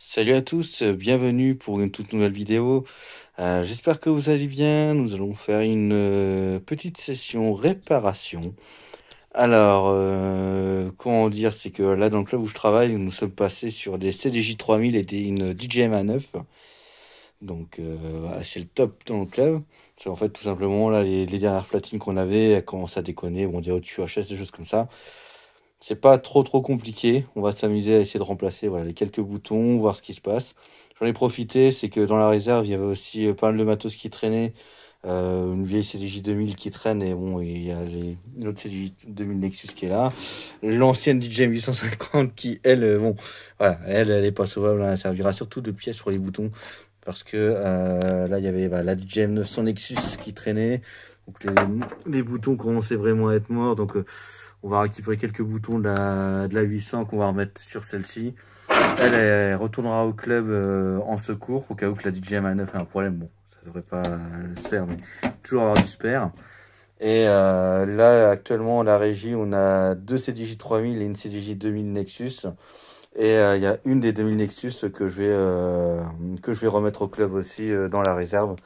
Salut à tous, bienvenue pour une toute nouvelle vidéo. J'espère que vous allez bien. Nous allons faire une petite session réparation. Alors, comment dire, c'est que là dans le club où je travaille, nous sommes passés sur des CDJ 3000 et une DJM A9. Donc voilà, c'est le top dans le club. C'est en fait tout simplement là les dernières platines qu'on avait, elles commencent à déconner, bon, des QHS, des choses comme ça. C'est pas trop compliqué. On va s'amuser à essayer de remplacer voilà, les quelques boutons, voir ce qui se passe. J'en ai profité, c'est que dans la réserve, il y avait aussi pas mal de matos qui traînait. Une vieille CDJ 2000 qui traîne et bon, il y a l'autre CDJ 2000 Nexus qui est là. L'ancienne DJM 850 qui, elle, bon, voilà, elle est pas sauvable. Elle servira surtout de pièce pour les boutons. Parce que là, il y avait la DJM 900 Nexus qui traînait. Donc les boutons commençaient vraiment à être morts. Donc on va récupérer quelques boutons de la 800 qu'on va remettre sur celle-ci. Elle retournera au club en secours au cas où que la DJM A9 a un problème. Bon, ça devrait pas se faire, mais toujours avoir du spare. Et là, actuellement, la régie, on a deux CDJ 3000 et une CDJ 2000 Nexus. Et il y a une des 2000 Nexus que je vais remettre au club aussi dans la réserve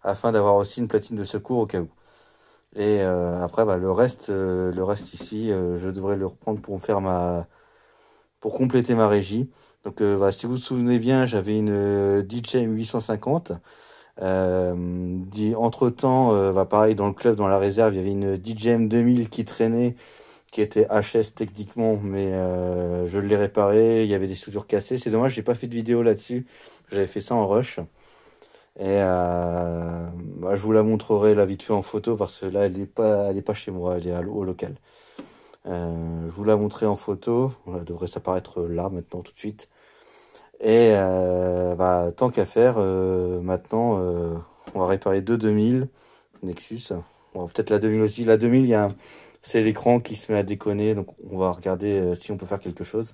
afin d'avoir aussi une platine de secours au cas où. Et après, le reste ici, je devrais le reprendre pour compléter ma régie. Donc, si vous vous souvenez bien, j'avais une DJM 850. Entre-temps, pareil, dans le club, dans la réserve, il y avait une DJM 2000 qui traînait, qui était HS techniquement, mais je l'ai réparée. Il y avait des soudures cassées. C'est dommage, j'ai pas fait de vidéo là-dessus. J'avais fait ça en rush. Et je vous la montrerai là vite fait en photo parce que là elle est pas chez moi, elle est au local. Je vous la montrerai en photo, elle devrait s'apparaître là maintenant tout de suite. Et tant qu'à faire, maintenant on va réparer deux 2000 Nexus. On va peut-être la 2000 aussi. La 2000, c'est l'écran qui se met à déconner, donc on va regarder si on peut faire quelque chose.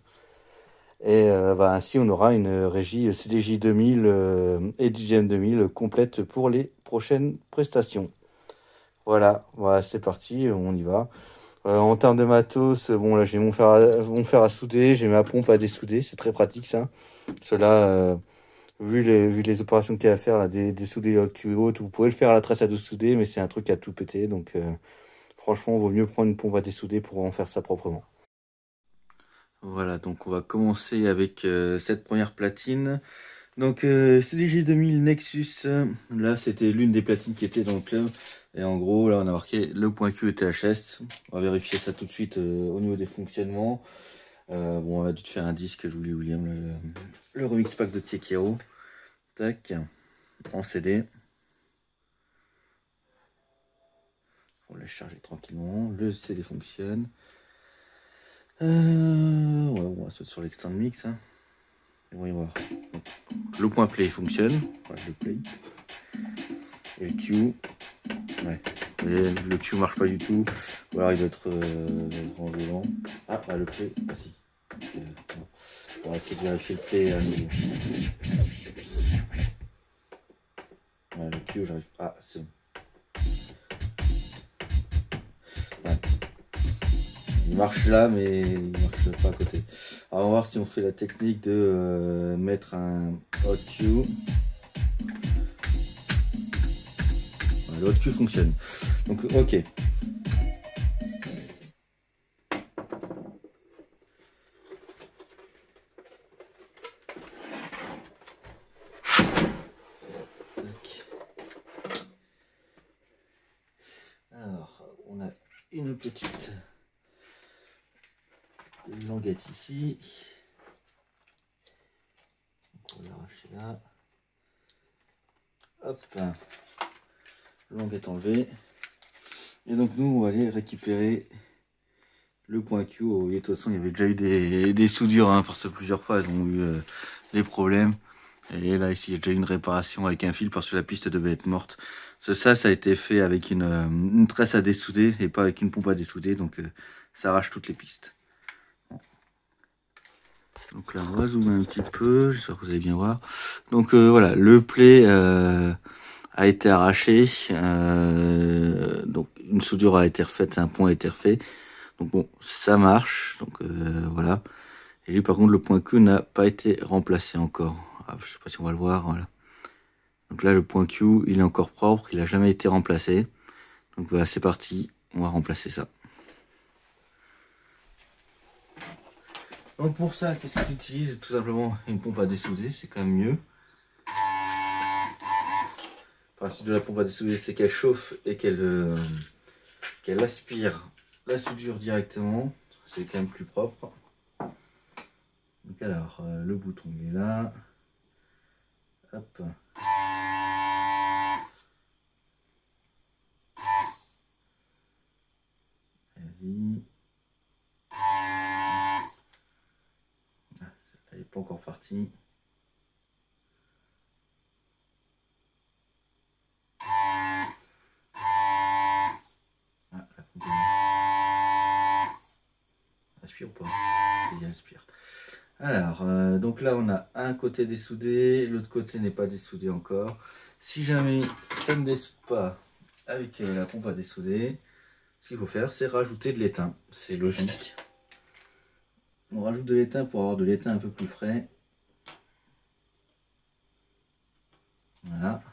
Et ainsi, on aura une régie CDJ 2000 et DJM 2000 complète pour les prochaines prestations. Voilà, c'est parti, on y va. En termes de matos, bon là j'ai mon fer à souder, j'ai ma pompe à dessouder, c'est très pratique ça. Cela, vu les opérations qu'il y a à faire, là, dessouder les hautes hautes, vous pouvez le faire à la tresse à dessouder, mais c'est un truc à tout péter, donc franchement, il vaut mieux prendre une pompe à dessouder pour en faire ça proprement. Voilà, donc on va commencer avec cette première platine. Donc CDJ 2000 Nexus, là c'était l'une des platines qui était dans le club. Et en gros, là on a marqué le point Q et THS. On va vérifier ça tout de suite au niveau des fonctionnements. On va dû faire un disque, Julie William, le remix pack de Tiekiro. Tac, en CD. On laisse charger tranquillement. Le CD fonctionne. On va sauter sur l'extend mix. Hein. On va y voir. Donc, le point play fonctionne. Le play. Et le Q. Ouais. Et le Q marche pas du tout. Ou alors il doit être renvolant. Ah, le play. Ah si. On va essayer de vérifier le play à nouveau. Le Q, j'arrive pas. Ah, c'est bon. Il marche là, mais il marche pas à côté. Alors, on va voir si on fait la technique de mettre un hot Q. Le hot Q fonctionne. Donc, ok. Alors, on a une petite languette ici. Donc on va l'arracher là. Hop. Languette enlevée. Et donc nous, on va aller récupérer le point Q. Et de toute façon, il y avait déjà eu des soudures hein, parce que plusieurs fois, elles ont eu des problèmes. Et là, ici, il y a déjà eu une réparation avec un fil parce que la piste devait être morte. Ça a été fait avec une tresse à dessouder et pas avec une pompe à dessouder. Donc, ça arrache toutes les pistes. Bon. Donc là, on va zoomer un petit peu. J'espère que vous allez bien voir. Donc, voilà, le play a été arraché. Donc, une soudure a été refaite, un pont a été refait. Donc, bon, ça marche. Donc, voilà. Et lui par contre le point Q n'a pas été remplacé encore. Ah, je sais pas si on va le voir, voilà. Donc là le point Q il est encore propre, il n'a jamais été remplacé. Donc voilà, c'est parti, on va remplacer ça. Donc pour ça, qu'est-ce que j'utilise? Tout simplement une pompe à dessouder, c'est quand même mieux. Le principe de la pompe à dessouder, c'est qu'elle chauffe et qu'elle aspire la soudure directement. C'est quand même plus propre. Donc alors, le bouton il est là. Hop. Vas-y. Elle n'est pas encore partie. Ah, la pompe aspire ou pas? Il aspire. Alors, donc là on a un côté dessoudé, l'autre côté n'est pas dessoudé encore. Si jamais ça ne dessoude pas avec la pompe à dessouder, ce qu'il faut faire c'est rajouter de l'étain, c'est logique. On rajoute de l'étain pour avoir de l'étain un peu plus frais. Voilà.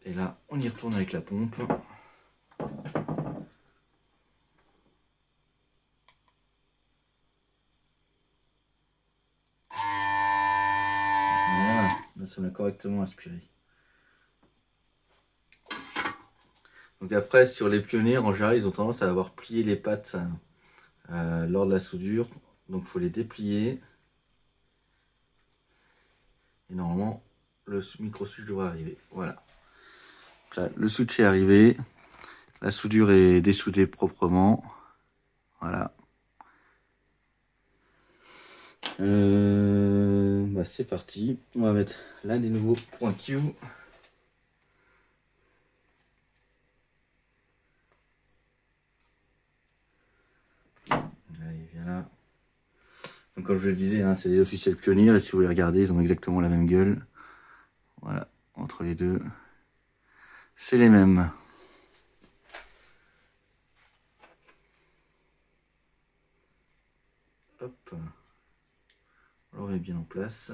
Et là on y retourne avec la pompe. Voilà, là ça l'a correctement aspiré. Donc après sur les pionniers en général ils ont tendance à avoir plié les pattes lors de la soudure. Donc il faut les déplier. Et normalement le micro-switch devrait arriver. Voilà. Donc là, le switch est arrivé. La soudure est dessoudée proprement. Voilà. Bah c'est parti. On va mettre l'un des nouveaux points Q. Allez, viens là. Donc comme je le disais, hein, c'est des officiels pionniers. Et si vous les regardez, ils ont exactement la même gueule. Voilà, entre les deux, c'est les mêmes. Hop, on le remet bien en place.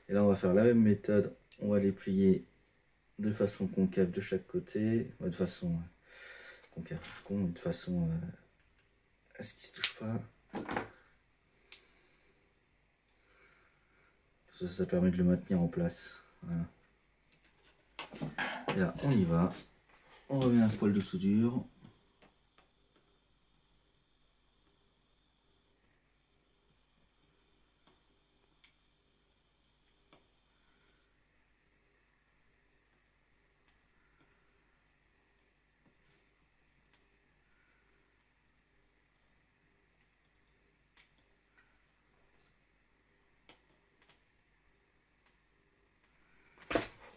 Et là, on va faire la même méthode. On va les plier de façon concave de chaque côté. De façon concave, de façon à ce qu'ils ne se touchent pas. Ça permet de le maintenir en place. Voilà. Et là, on y va. On remet un poil de soudure.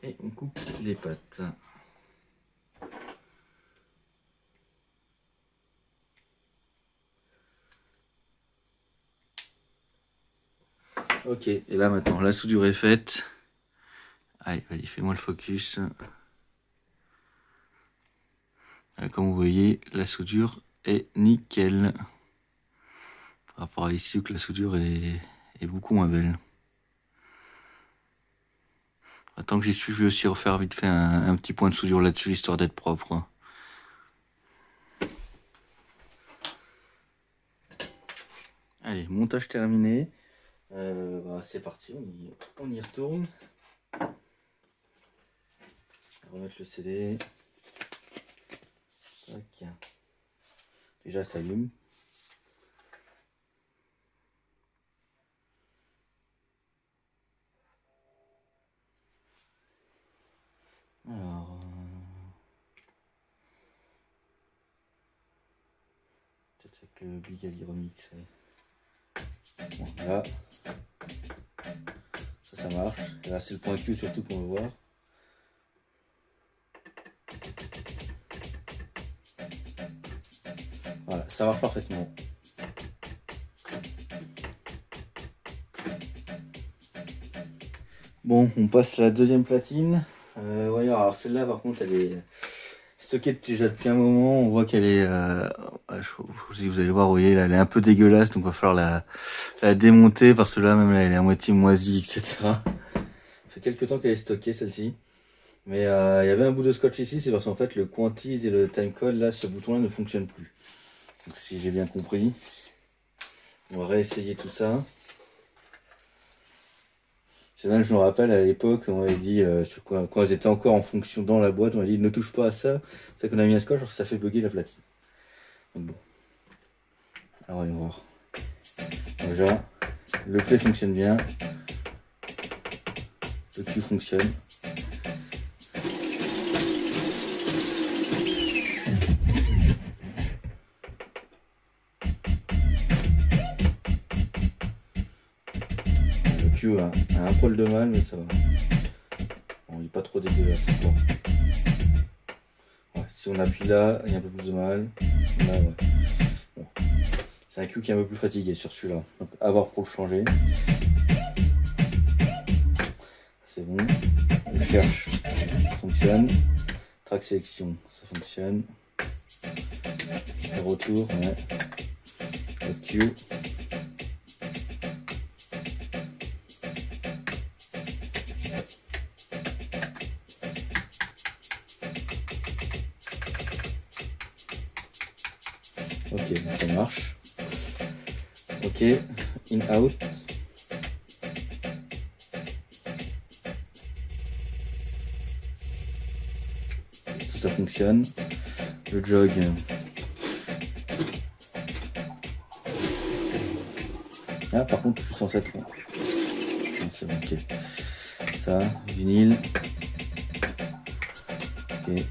Et on coupe les pattes. Ok, et là maintenant la soudure est faite. Allez, vas-y, fais-moi le focus. Comme vous voyez, la soudure est nickel. Par rapport à ici où que la soudure est beaucoup moins belle. Tant que j'y suis, je vais aussi refaire vite fait un petit point de soudure là-dessus, histoire d'être propre. Allez, montage terminé. Bah, c'est parti, on y retourne. On va remettre le CD. Tac. Déjà, ça allume. Alors, peut-être avec le Bigali Remix. Bon, voilà. Ça marche. Et là, c'est le point Q surtout qu'on veut voir. Voilà, ça marche parfaitement. Bon, on passe à la deuxième platine. Voyons, alors celle-là par contre elle est stockée déjà depuis un moment. On voit qu'elle est, vous allez voir, vous voyez, là, elle est un peu dégueulasse, donc il va falloir la démonter parce que là, même là, elle est à moitié moisie, etc. Ça fait quelques temps qu'elle est stockée celle-ci. Mais il y avait un bout de scotch ici, c'est parce qu'en fait le quantize et le timecode, là, ce bouton-là ne fonctionne plus. Donc si j'ai bien compris, on va réessayer tout ça. C'est même, je me rappelle à l'époque, on m'avait dit, quand elles étaient encore en fonction dans la boîte, on m'a dit ne touche pas à ça. C'est qu'on a mis un scotch, ça fait bugger la platine. Donc bon. Alors on va voir. Déjà, le play fonctionne bien. Le Q fonctionne. Le Q a un poil de mal, mais ça va. Bon, il n'est pas trop dégueulasse. Ouais, si on appuie là, il y a un peu plus de mal. Là, ouais. Bon. C'est un Q qui est un peu plus fatigué sur celui-là. Donc à voir pour le changer. C'est bon. On cherche, ça fonctionne. Track sélection, ça fonctionne. Le retour, ouais. Le Q. Ok, ça marche. Ok, in-out. Tout ça fonctionne. Le jog. Ah, par contre, je suis censé être. C'est bon, ok. Ça, vinyle. Ok.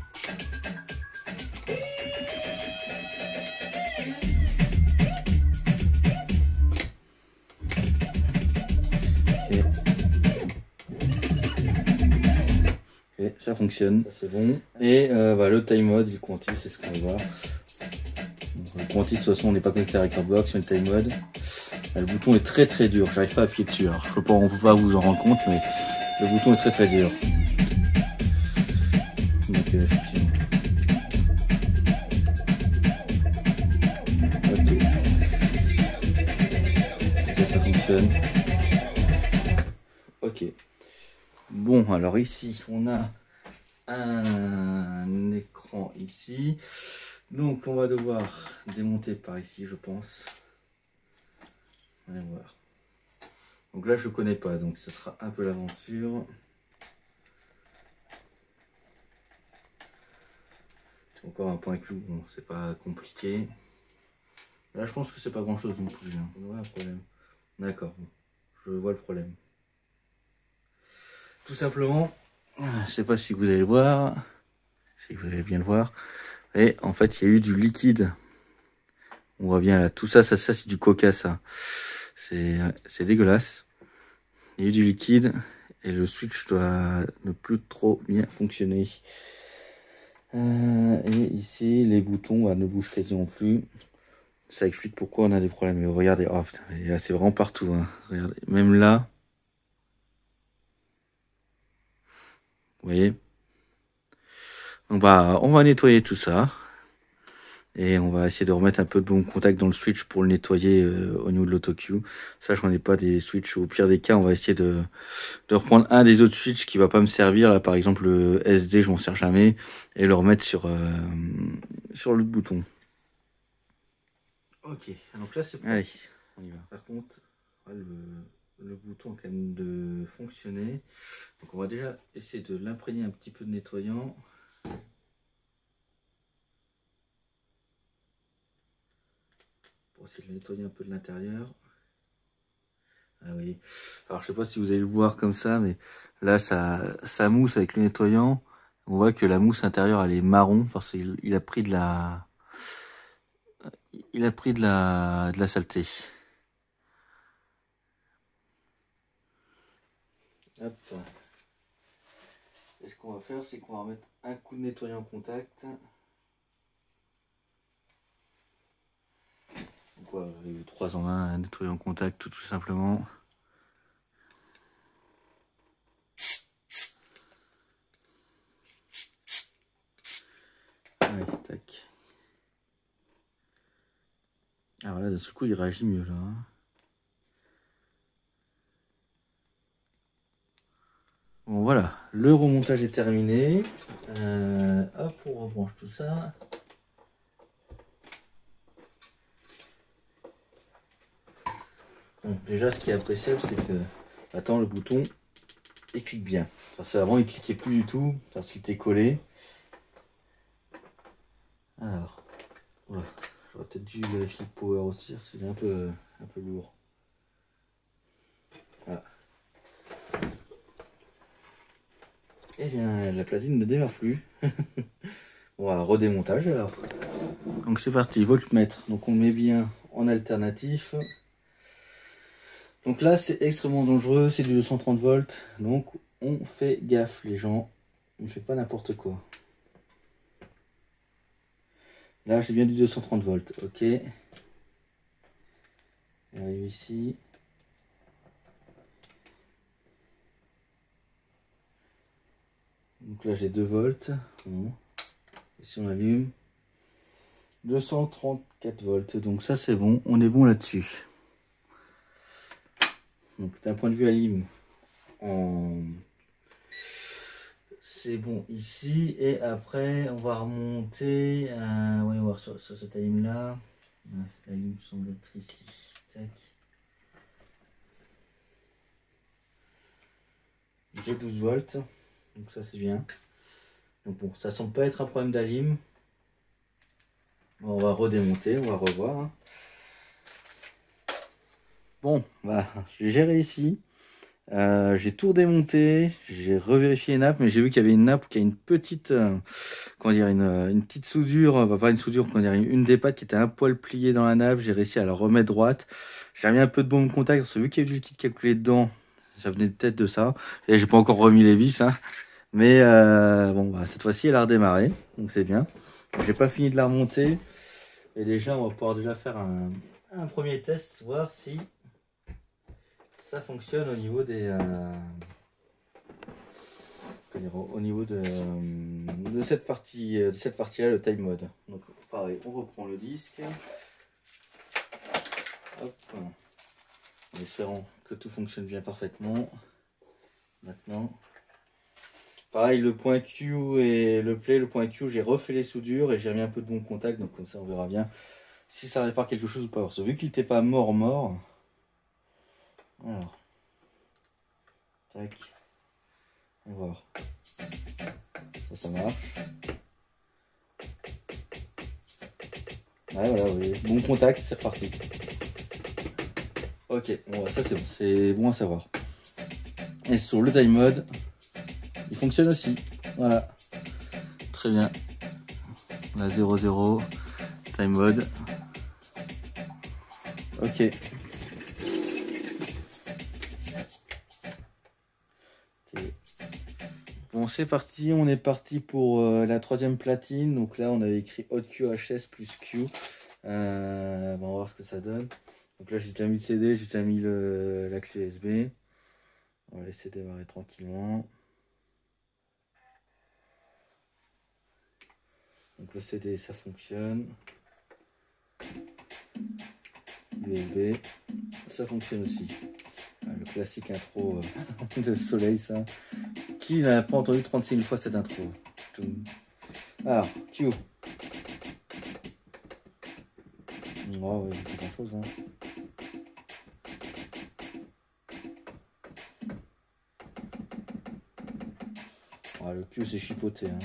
Ok, ça fonctionne, c'est bon. Et le time mode, le quantize, c'est ce qu'on va voir. Donc, le quantize, de toute façon, on n'est pas connecté avec la box, sur le time mode. Le bouton est très très dur, j'arrive pas à appuyer dessus. Alors, on peut pas vous en rendre compte, mais le bouton est très très dur. Donc, effectivement. Ok. Ça fonctionne. Ok. Bon, alors ici, on a un écran ici. Donc, on va devoir démonter par ici, je pense. Allez voir. Donc là, je connais pas, donc ça sera un peu l'aventure. C'est encore un point clou, bon, c'est pas compliqué. Là, je pense que c'est pas grand chose non plus. Hein. On voit un problème. D'accord, bon, je vois le problème. Tout simplement, je sais pas si vous allez le voir, si vous allez bien le voir, et en fait, il y a eu du liquide. On voit bien là, tout ça, c'est du coca, ça. C'est dégueulasse. Il y a eu du liquide et le switch doit ne plus trop bien fonctionner. Et ici, les boutons ne bougent quasiment plus. Ça explique pourquoi on a des problèmes. Mais regardez, oh putain, c'est vraiment partout. Hein. Regardez, même là. Vous voyez. Donc on va nettoyer tout ça. Et on va essayer de remettre un peu de bon contact dans le switch pour le nettoyer au niveau de l'auto-cue. Ça, je n'en ai pas des switches. Au pire des cas, on va essayer de reprendre un des autres switches qui va pas me servir. Là, par exemple, le SD, je m'en sers jamais. Et le remettre sur l'autre bouton. Ok, donc là, c'est bon. Allez, on y va. Par contre, le bouton a quand même de fonctionner. Donc on va déjà essayer de l'imprégner un petit peu de nettoyant. Pour essayer de le nettoyer un peu de l'intérieur. Ah oui. Alors je sais pas si vous allez le voir comme ça, mais là ça mousse avec le nettoyant. On voit que la mousse intérieure elle est marron parce qu'il a pris de la saleté. Hop. Et ce qu'on va faire, c'est qu'on va mettre un coup de nettoyant en contact. Donc voilà, 3 en 1, un nettoyant en contact tout simplement. Ah, ce coup, il réagit mieux là. Hein. Bon, voilà, le remontage est terminé. Hop, on rebranche tout ça. Bon, déjà, ce qui est appréciable, c'est que attends, le bouton il clique bien. Parce qu'avant, il cliquait plus du tout. Parce qu'il était collé. Alors, voilà. J'aurais peut-être dû vérifier le power aussi, parce qu'il est un peu lourd. Voilà. Et bien, la platine ne démarre plus. On va redémontage alors. Donc c'est parti, voltmètre. Donc on met bien en alternatif. Donc là, c'est extrêmement dangereux, c'est du 230 volts. Donc on fait gaffe, les gens. On ne fait pas n'importe quoi. Là, j'ai bien du 230 volts. Ok. J'arrive ici. Donc là, j'ai 2 volts. Bon. Et si on allume, 234 volts. Donc ça, c'est bon. On est bon là-dessus. Donc d'un point de vue alim, c'est bon ici. Et après, on va remonter. Ouais, on va voir sur cette alim là. L'alim semble être ici. Tac. J'ai 12 volts. Donc ça, c'est bien. Donc bon, ça semble pas être un problème d'alim. On va redémonter, on va revoir. Hein. Bon, bah, j'ai réussi. J'ai tout redémonté, j'ai revérifié les nappes, mais j'ai vu qu'il y avait une nappe qui a une petite, comment dire, une petite soudure, pas une soudure, comment dire, une des pattes qui était un poil pliée dans la nappe. J'ai réussi à la remettre droite. J'ai remis un peu de baume contact, parce que vu qu'il y avait du liquide qui a coulé dedans, ça venait peut-être de ça. Et j'ai pas encore remis les vis, hein. Mais bon, bah, cette fois-ci, elle a redémarré, donc c'est bien. J'ai pas fini de la remonter. Et déjà, on va pouvoir déjà faire un premier test, voir si ça fonctionne au niveau des au niveau de cette partie là, le time mode. Donc pareil, on reprend le disque. Hop. En espérant que tout fonctionne bien parfaitement. Maintenant. Pareil, le point Q et le play, le point Q, j'ai refait les soudures et j'ai remis un peu de bon contact, donc comme ça on verra bien si ça répare quelque chose ou pas. Parce que vu qu'il n'était pas mort. Alors. Tac. On va voir. Ça marche. Ouais, voilà, oui. Bon contact, c'est reparti. Ok, bon, ça c'est bon, c'est bon à savoir. Et sur le time mode, il fonctionne aussi. Voilà. Très bien. On a 0,0. Time mode. Ok. Bon, c'est parti, on est parti pour la troisième platine. Donc là, on avait écrit Hot QHS plus Q. On va voir ce que ça donne. Donc là, j'ai déjà mis le CD, j'ai déjà mis la clé USB. On va laisser démarrer tranquillement. Donc le CD, ça fonctionne. USB, ça fonctionne aussi. Le classique intro de Soleil, ça. Qui n'a pas entendu 36 000 fois cette intro? Alors, Q. Oh, ouais, pas grand chose. Hein. Oh, le Q, c'est chipoté. Hein.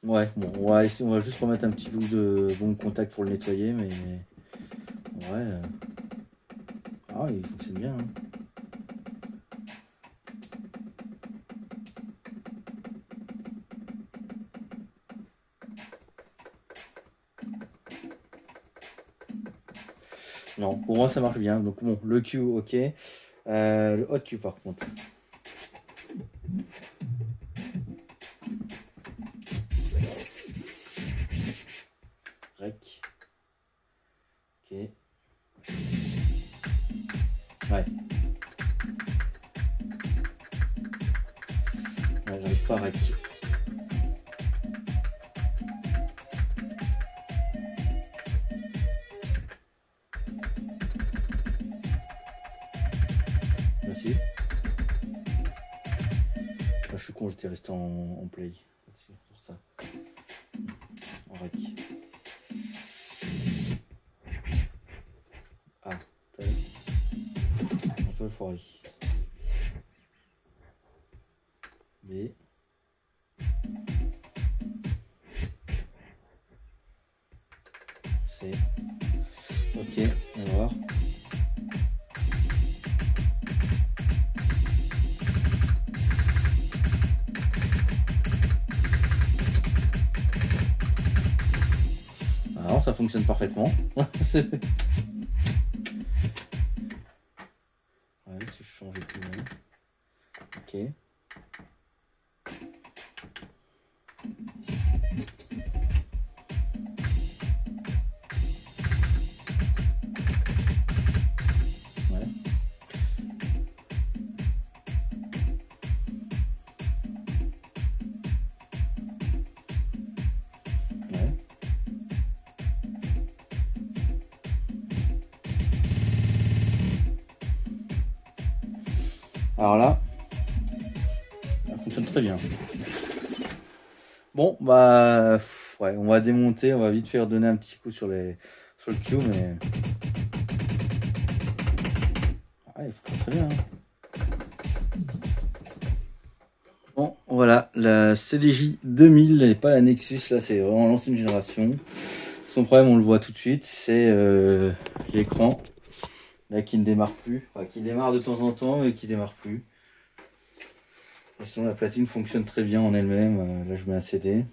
Ouais, bon, on va juste remettre un petit bout de bon contact pour le nettoyer, mais ouais. Ah, il fonctionne bien. Hein. Non, pour moi ça marche bien. Donc bon, le Q, ok. Le hot Q par contre. Rec. Ok. Ouais. Ouais, j'arrive pas à rec. con, j'étais resté en play. C'est pour ça. En rec. Ah, tac. Un peu forêt. B. C. Ok, on va voir. Alors ça fonctionne parfaitement. Ouais, si je changeais tout le monde. Ok. Ouais. Ouais. Alors là, ça fonctionne très bien. Bon, bah, ouais, on va démonter, on va vite faire donner un petit coup sur le cube, mais ah, il fonctionne très bien. Hein. Bon, voilà, la CDJ 2000 et pas la Nexus, là c'est vraiment l'ancienne génération. Son problème, on le voit tout de suite, c'est l'écran, là qui ne démarre plus, enfin qui démarre de temps en temps et qui démarre plus. Et sinon la platine fonctionne très bien en elle-même. Là je mets un CD.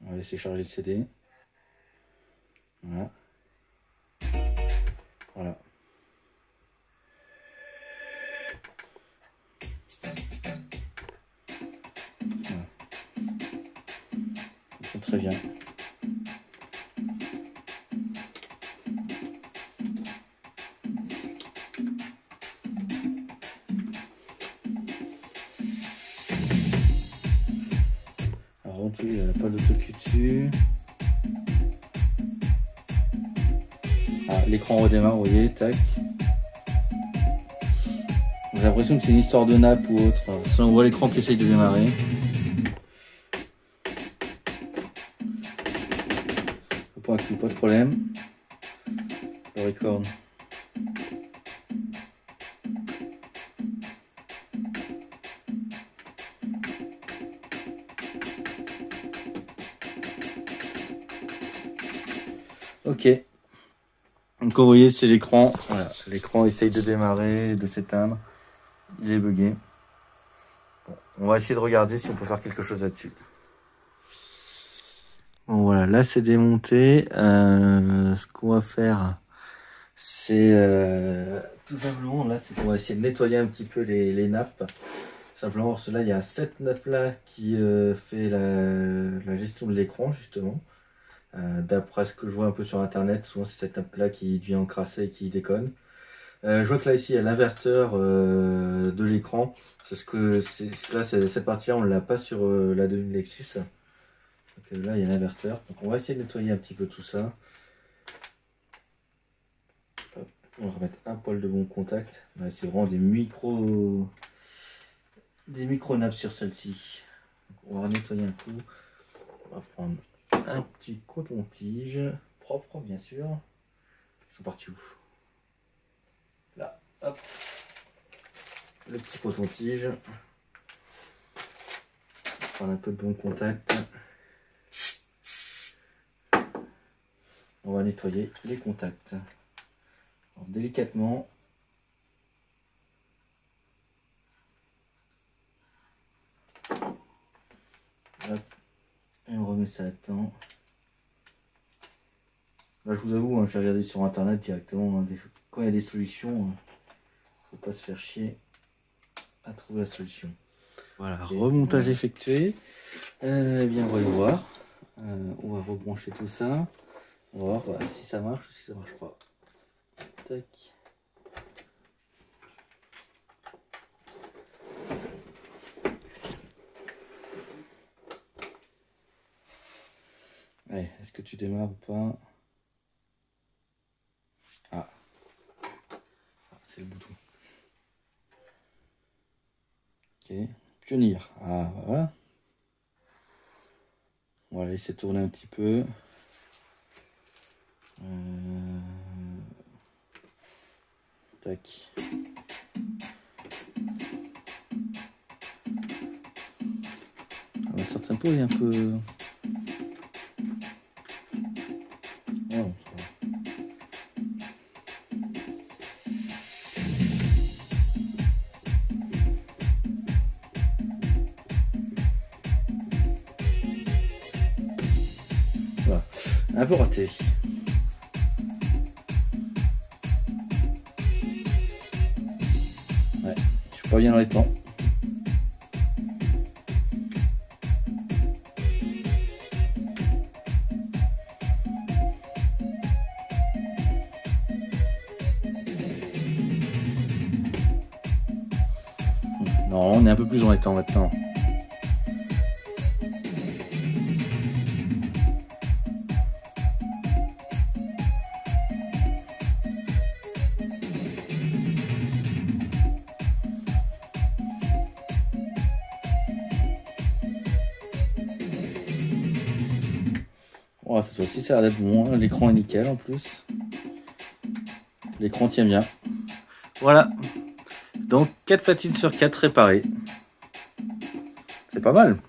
On va laisser charger le CD. Voilà. Voilà. Voilà. Fonctionne très bien. Alors en tout, il n'y a pas d'autocue dessus. Ah, l'écran redémarre, vous voyez, tac. J'ai l'impression que c'est une histoire de nappe ou autre. Ça, on voit l'écran qui essaye de démarrer. Le point cul, pas de problème. Le record. Ok. Donc comme vous voyez, c'est l'écran. Voilà. L'écran essaye de démarrer, de s'éteindre. Il est bugué. Bon, on va essayer de regarder si on peut faire quelque chose là-dessus. Bon voilà, là c'est démonté. Ce qu'on va faire, c'est tout simplement, là c'est qu'on va essayer de nettoyer un petit peu les nappes. Simplement parce que là il y a cette nappe là qui fait la gestion de l'écran justement. D'après ce que je vois un peu sur internet, souvent c'est cette nappe là qui devient encrassée et qui déconne. Je vois que là ici il y a l'inverteur de l'écran. Parce que là cette partie là on ne l'a pas sur la de Lexus. Donc là il y a l'inverteur. Donc on va essayer de nettoyer un petit peu tout ça. Hop, on va remettre un poil de bon contact. Là c'est vraiment des micro nappes sur celle-ci. On va nettoyer un coup. On va prendre un petit coton-tige propre bien sûr. Ils sont partis où? Là, hop, le petit coton-tige. Prendre un peu de bon contact. On va nettoyer les contacts. Alors, délicatement. Hop, et on remet ça à temps. Là, je vous avoue, hein, j'ai regardé sur internet directement. Hein, quand il y a des solutions, faut pas se faire chier à trouver la solution. Voilà, okay, remontage effectué. Eh bien, voyons voir. On va rebrancher tout ça. On va voir voilà, si ça marche ou si ça marche pas. Tac. Allez, est-ce que tu démarres ou pas? Ah, c'est le bouton. Ok, Pionnier. Ah, voilà. On va laisser tourner un petit peu. Tac. Certains pots, il est un peu... Oh, voilà. Un peu raté. Ouais, je suis pas bien dans les temps. Non, on est un peu plus dans les temps maintenant. Oh, cette fois-ci, ça a l'air d'être bon. L'écran est nickel en plus. L'écran tient bien. Voilà. Donc 4 platines sur 4 réparées. C'est pas mal.